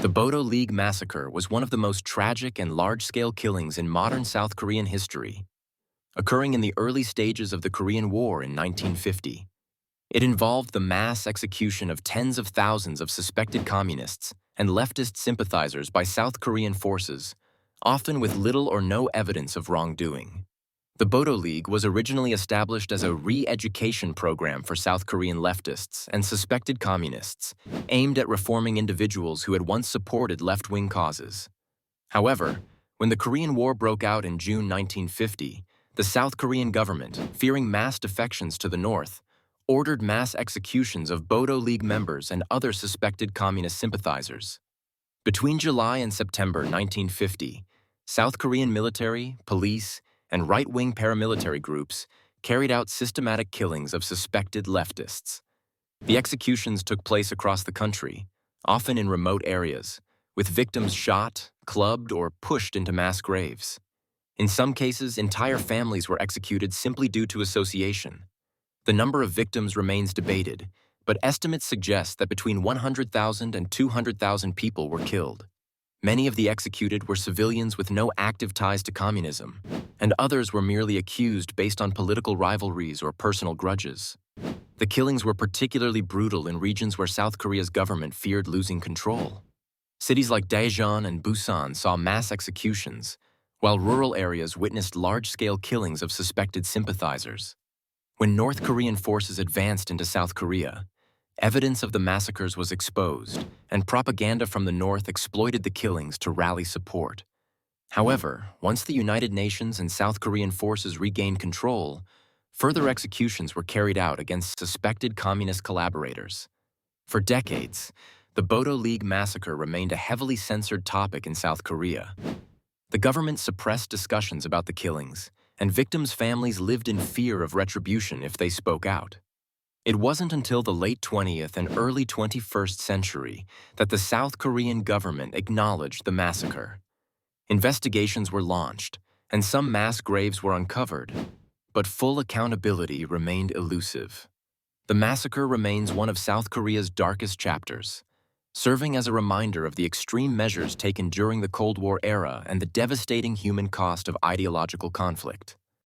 The Bodo League massacre was one of the most tragic and large-scale killings in modern South Korean history, occurring in the early stages of the Korean War in 1950. It involved the mass execution of tens of thousands of suspected communists and leftist sympathizers by South Korean forces, often with little or no evidence of wrongdoing. The Bodo League was originally established as a re-education program for South Korean leftists and suspected communists, aimed at reforming individuals who had once supported left-wing causes. However, when the Korean War broke out in June 1950, the South Korean government, fearing mass defections to the north, ordered mass executions of Bodo League members and other suspected communist sympathizers. Between July and September 1950, South Korean military, police, and right-wing paramilitary groups carried out systematic killings of suspected leftists. The executions took place across the country, often in remote areas, with victims shot, clubbed, or pushed into mass graves. In some cases, entire families were executed simply due to association. The number of victims remains debated, but estimates suggest that between 100,000 and 200,000 people were killed. Many of the executed were civilians with no active ties to communism, and others were merely accused based on political rivalries or personal grudges. The killings were particularly brutal in regions where South Korea's government feared losing control. Cities like Taejon and Busan saw mass executions, while rural areas witnessed large-scale killings of suspected sympathizers. When North Korean forces advanced into South Korea, evidence of the massacres was exposed, and propaganda from the North exploited the killings to rally support. However, once the United Nations and South Korean forces regained control, further executions were carried out against suspected communist collaborators. For decades, the Bodo League massacre remained a heavily censored topic in South Korea. The government suppressed discussions about the killings, and victims' families lived in fear of retribution if they spoke out. It wasn't until the late 20th and early 21st century that the South Korean government acknowledged the massacre. Investigations were launched, and some mass graves were uncovered, but full accountability remained elusive. The massacre remains one of South Korea's darkest chapters, serving as a reminder of the extreme measures taken during the Cold War era and the devastating human cost of ideological conflict.